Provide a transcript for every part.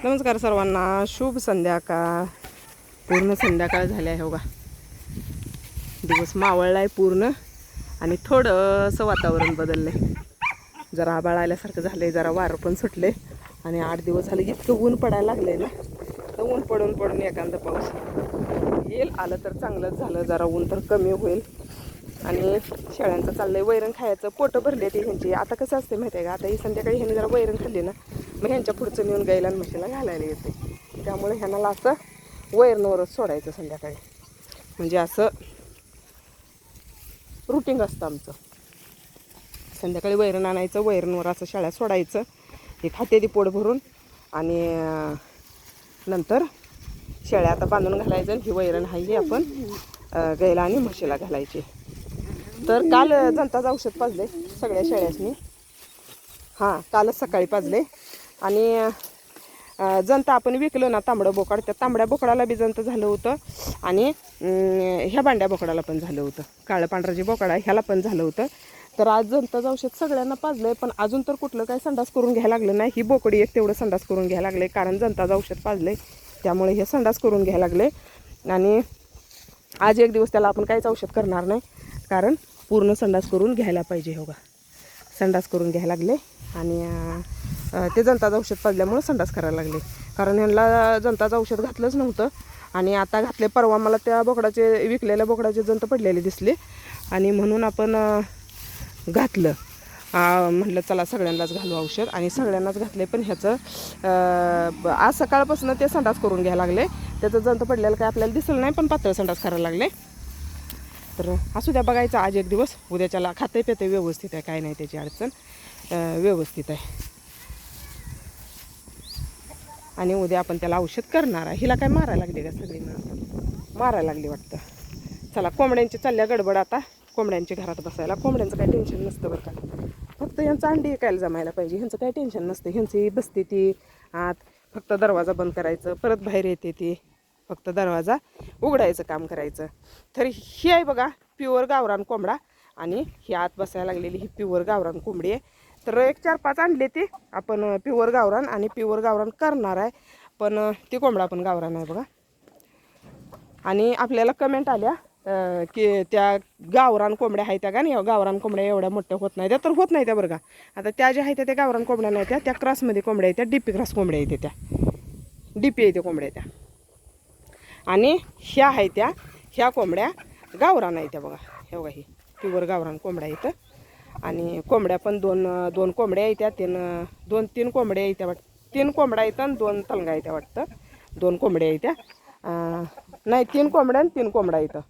नमस्कार सर्वांना, शुभ संध्याकाळ. पूर्ण संध्याकाळ झाली आहे. हो का, दिवस मावळला आहे पूर्ण आणि थोडंसं वातावरण बदललं आहे. जरा आभाळ आल्यासारखं झालं आहे, जरा वारं पण सुटले आणि 8 दिवस झाले इतकं ऊन पडायला लागलं आहे ना, तर ऊन पडून पडून एखादा पाऊस येईल. आलं तर चांगलंच झालं, जरा ऊन तर कमी होईल. आणि शेळ्यांचं चाललंय वैरण खायचं, पोटं भरले ते ह्यांची. आता कसं असते माहिती आहे का, आता ही संध्याकाळी ह्यांनी जरा वैरण खाल्ली ना, मग ह्यांच्या पुढचं नेऊन गाईला आणि म्हशीला घालायला येते. त्यामुळे ह्यांना असं वैरणवरच सोडायचं संध्याकाळी, म्हणजे असं रुटीन असतं आमचं. संध्याकाळी वैरण आणायचं, वैरणवर असं शेळ्या सोडायचं, हे खाते ती पोट भरून. आणि नंतर शेळ्या आता बांधून घालायचं आणि ही वैरण आहे ही आपण गाईला आणि म्हशीला घालायची. तर काल जनताचं औषध पाजले सगळ्या शेळ्यासनी. हां, कालच सकाळी पाजले. आणि जंत आपण विकलं ना तांबडं बोकाड, त्या तांबड्या बोकडाला बी जंत झालं होतं आणि ह्या बांड्या बोकडाला पण झालं होतं. काळं पांढरं जे बोकाड आहे ह्याला पण झालं होतं. तर आज जंताचं औषध सगळ्यांना पाजलं आहे, पण अजून तर कुठलं काही संडास करून घ्यायला लागलं नाही. ही बोकडी एक तेवढं संडास करून घ्यायला लागले, कारण जंताचं औषध पाजलं आहे त्यामुळे हे संडास करून घ्यायला लागले. आणि आज एक दिवस त्याला आपण काहीच औषध करणार नाही, कारण पूर्ण संडास करून घ्यायला पाहिजे. हो का, संडास करून घ्यायला लागले. आणि ते जंताचं औषध पाजल्यामुळं संडास करायला लागले, कारण ह्यांना जंताचं औषध घातलंच नव्हतं. आणि आता घातले, परवा मला त्या बोकडाचे विकलेल्या बोकडाचे जंत पडलेले दिसले आणि म्हणून आपण घातलं. म्हटलं चला सगळ्यांनाच घालू औषध, आणि सगळ्यांनाच घातले. पण ह्याचं आज सकाळपासून ते संडास करून घ्यायला लागले. त्याचं जंत पडलेलं काय आपल्याला दिसलं नाही, पण पातळ संडास करायला लागले. तर असू द्या, बघायचं आज एक दिवस. उद्याच्याला खाते पिते व्यवस्थित आहे, काय नाही त्याची अडचण, व्यवस्थित आहे. आणि उद्या आपण त्याला औषध करणार आहे. हिला काय मारायला लागली का, सगळी मिळून मारायला लागली वाटतं. चला, कोंबड्यांची चालल्या गडबड आता. कोंबड्यांची घरात बसायला, कोंबड्यांचं काही टेन्शन नसतं बरं का. फक्त ह्यांचं अंडी विकायला जमायला पाहिजे, ह्यांचं काही टेन्शन नसतं. ह्यांची बसते ती आत, फक्त दरवाजा बंद करायचं, परत बाहेर येते ती, फक्त दरवाजा उघडायचं काम करायचं. तर ही आहे बघा प्युअर गावरान कोंबडा, आणि ही आत बसायला लागलेली ही प्युअर गावरान कोंबडी आहे. तर एक 4-5 आणले ती आपण प्युअर गावरान, आणि प्युअर गावरान करणार आहे. पण ती कोंबडा पण गावरान आहे बघा. आणि आपल्याला कमेंट आल्या की त्या गावरान कोंबड्या आहेत त्या का नाही, गावरान कोंबड्या एवढ्या मोठ्या होत नाही त्या. तर होत नाही त्या बरं का. आता त्या ज्या आहेत त्या गावरान कोंबड्या नाही, त्या क्रॉसमध्ये कोंबड्या आहेत, त्या डीपी क्रॉस कोंबड्या आहेत, त्या डीपी आहे त्या कोंबड्या त्या. आणि ह्या आहेत त्या, ह्या कोंबड्या गावरान आहेत त्या बघा. हे बघा, ही प्युअर गावरान कोंबड्या आहेत. आणि कोंबड्या पण दोन कोंबड्या आहेत त्या, 2-3 कोंबड्या आहेत त्या वाटतं. 3 कोंबड्या आहेत आणि 2 तलंगा आहेत त्या वाटतं. 2 कोंबड्या आहेत त्या, नाही 3 कोंबड्या आणि 3 कोंबड्या आहेत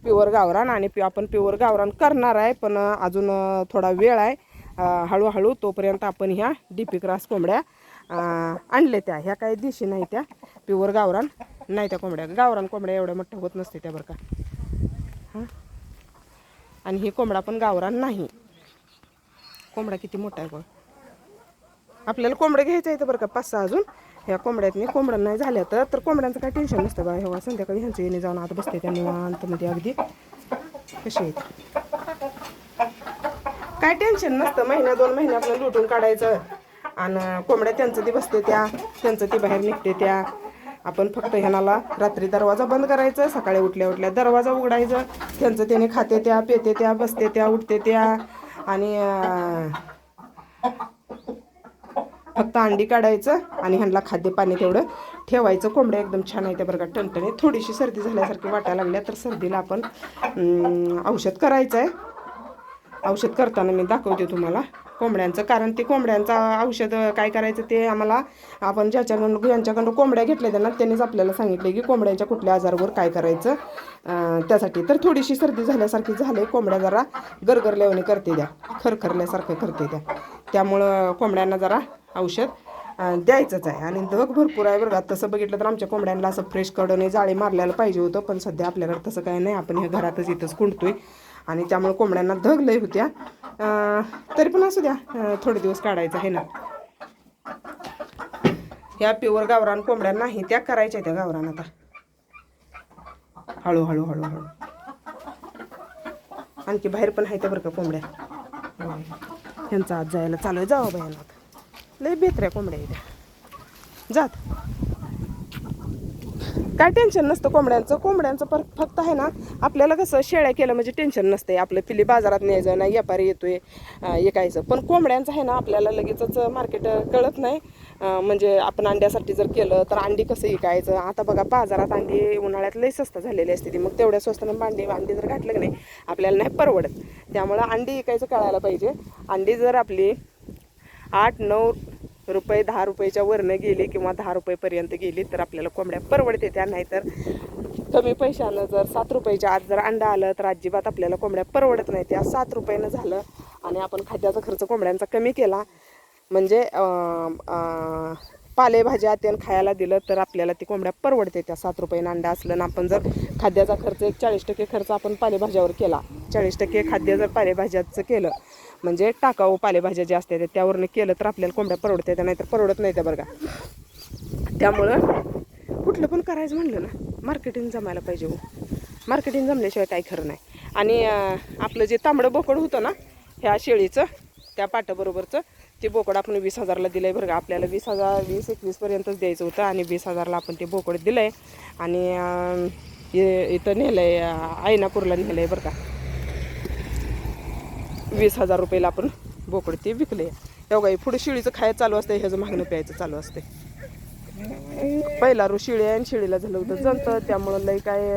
प्युअर गावरान. आणि आपण प्युअर गावरान करणार आहे, पण अजून थोडा वेळ आहे. हळूहळू तोपर्यंत आपण ह्या डीपी क्रॉस कोंबड्या आणले त्या. ह्या काही दिवशी नाही, त्या प्युअर गावरान नाही. त्या कोंबड्या गावरान कोंबड्या एवढ्या मोठ्या होत नसते त्या बरं का. हां, आणि ही कोंबडा पण गावरान नाही. कोंबडा किती मोठा आहे बघ. आपल्याला कोंबडे घ्यायचं आहे तर बरं का, 5-6 अजून. ह्या कोंबड्यातनी कोंबड्या नाही झाल्या तर कोंबड्यांचं काही टेन्शन नसतं बा. हेव्हा संध्याकाळी ह्यांचं येणे जाऊन आता बसते त्या निवांत मध्ये, अगदी कसे आहेत, काय टेन्शन नसतं. 1-2 महिने आपलं लुटून काढायचं, आणि कोंबड्या त्यांचं ती बसते त्या, त्यांचं ती बाहेर निघते त्या. आपण फक्त ह्याला रात्री दरवाजा बंद करायचं, सकाळी उठल्या उठल्या दरवाजा उघडायचं, त्यांचं त्याने खाते त्या, पेते त्या, बसते त्या, उठते त्या. आणि फक्त अंडी काढायचं आणि ह्यांना खाद्य पाणी तेवढं ठेवायचं. कोंबड्या एकदम छान आहे त्या बरं का, टणटणीत. थोडीशी सर्दी झाल्यासारखी वाटायला लागल्या, तर सर्दीला आपण औषध करायचं आहे. औषध करताना मी दाखवते तुम्हाला कोंबड्यांचं, कारण ते कोंबड्यांचं औषध काय करायचं ते आम्हाला, आपण ज्यांच्याकडून कोंबड्या घेतल्या त्यांना त्यांनीच आपल्याला सांगितले की कोंबड्यांच्या कुठल्या आजारावर काय करायचं त्यासाठी. तर थोडीशी सर्दी झाल्यासारखी झाले, कोंबड्या जरा गरगरल्यावानी करते द्या, खरखरल्यासारखं करते त्या. त्यामुळं कोंबड्यांना जरा औषध द्यायचंच आहे. आणि धग भरपूर आहे बरं का. तसं बघितलं तर आमच्या कोंबड्यांना असं फ्रेश कडने जाळी मारल्याला पाहिजे होतं, पण सध्या आपल्याकडे तसं काही नाही. आपण ह्या घरातच इथंच कुंडतोय, आणि त्यामुळे कोंबड्यांना धग लय होत्या. तरी पण असू द्या, थोडे दिवस काढायचं आहे ना. ह्या प्युअर गावरान कोंबड्या नाही त्या करायच्या त्या गावरान. आता हळूहळू हळूहळू आणखी बाहेर पण आहे त्या बरं का कोंबड्या. ह्यांचा आज जायला चालू आहे, जावं बायांना. लय बेतऱ्या कोंबड्या आहेत. जात काय टेन्शन नसतं कोंबड्यांचं फक्त आहे ना, आपल्याला कसं शेळ्या केलं म्हणजे टेन्शन नसते, आपलं पिल्ली बाजारात न्यायचं नाही, व्यापारी येतोय विकायचं. पण कोंबड्यांचं आहे ना, आपल्याला लगेचच मार्केट कळत नाही. म्हणजे आपण अंड्यासाठी जर केलं तर अंडी कसं विकायचं. आता बघा बाजारात अंडी उन्हाळ्यात लई स्वस्त झालेली असते ती, मग तेवढ्या स्वस्तानं अंडी जर घातलं की नाही आपल्याला नाही परवडत. त्यामुळं अंडी विकायचं कळायला पाहिजे. अंडी जर आपली 8-9 रुपये 10 रुपयाच्या वरनं गेली किंवा 10 रुपयेपर्यंत गेली तर आपल्याला कोंबड्या परवडते त्या. नाहीतर कमी पैशानं जर 7 रुपयाच्या आत जर अंडा आलं तर अजिबात आपल्याला कोंबड्या परवडत नाही. त्या 7 रुपयानं झालं आणि आपण खाद्याचा खर्च कोंबड्यांचा कमी केला म्हणजे पालेभाज्या त्यानं खायला दिलं तर आपल्याला ती कोंबड्या परवडते. त्या 7 रुपयानं अंडा असलं ना, आपण जर खाद्याचा खर्च एक 40% खर्च आपण पालेभाज्यावर केला, 40% खाद्य जर पालेभाज्याचं केलं म्हणजे टाकाऊ पालेभाज्या ज्या असतात त्यावरनं केलं तर आपल्याला कोंबड्या परवडते. त्या नाहीतर परवडत नाही त्या बरं का. त्यामुळं कुठलं पण करायचं म्हणलं ना मार्केटिंग जमायला पाहिजे हो. मार्केटिंग जमल्याशिवाय काही खरं नाही. आणि आपलं जे तांबडं बोकड होतं ना ह्या शेळीचं त्या पाटाबरोबरचं ते बोकड आपण 20,000ला दिलं आहे बरं का. आपल्याला 20,000-21 पर्यंतच द्यायचं होतं आणि 20,000ला आपण ते बोकड दिलं आहे. आणि इथं नेलं आहे आयनापूरला नेलं आहे बरं का. 20,000 रुपयाला आपण बोकड ते विकले. तेव्हा पुढे शिळीचं खायचं चालू असतं, ह्याचं मागणं प्यायचं चालू असते. पहिला शिळी आहे आणि शिळीला झालं होतं जंत, त्यामुळं लई काय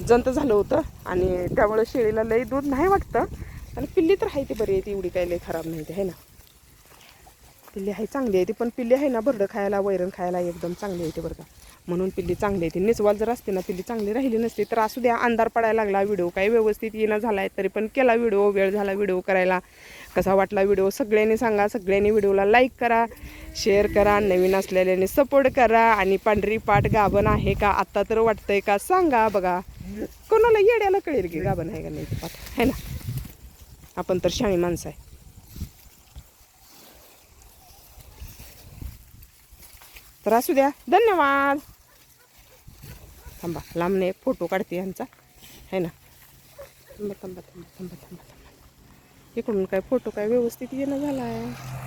जंत झालं होतं आणि त्यामुळं शेळीला लई दूध नाही वाटतं. आणि पिल्ली तर आहे ती बरी आहे, ती एवढी काही लई खराब नाही ती आहे ना. पिल्ली आहे चांगली आहे ती, पण पिल्ली आहे ना भरडं खायला वैरण खायला एकदम चांगली आहे ती बरं का. म्हणून पिल्ली चांगली आहे ती. निचवाल जर असते ना पिल्ली चांगली राहिली नसती तर असू द्या. अंधार पडायला लागला, व्हिडिओ काही व्यवस्थित येणं झाला आहे तरी पण केला व्हिडिओ. वेळ झाला व्हिडिओ करायला. कसा वाटला व्हिडिओ सगळ्यांनी सांगा. सगळ्यांनी व्हिडिओला लाईक करा, शेअर करा, नवीन असलेल्याने सपोर्ट करा. आणि पांढरी पाट गाभण आहे का आत्ता तर वाटतंय का सांगा. बघा कोणाला येड्याला कळेल की गाभण आहे का नाही ती पाट आहे ना. आपण तर शाणी माणसं आहे. तर असू द्या. धन्यवाद. थांबा लांबने फोटो काढते यांचा है ना. थांबा थांबा थांबा थांबा थांबा थांबा. इकडून काय फोटो काय व्यवस्थित येणं झाला आहे.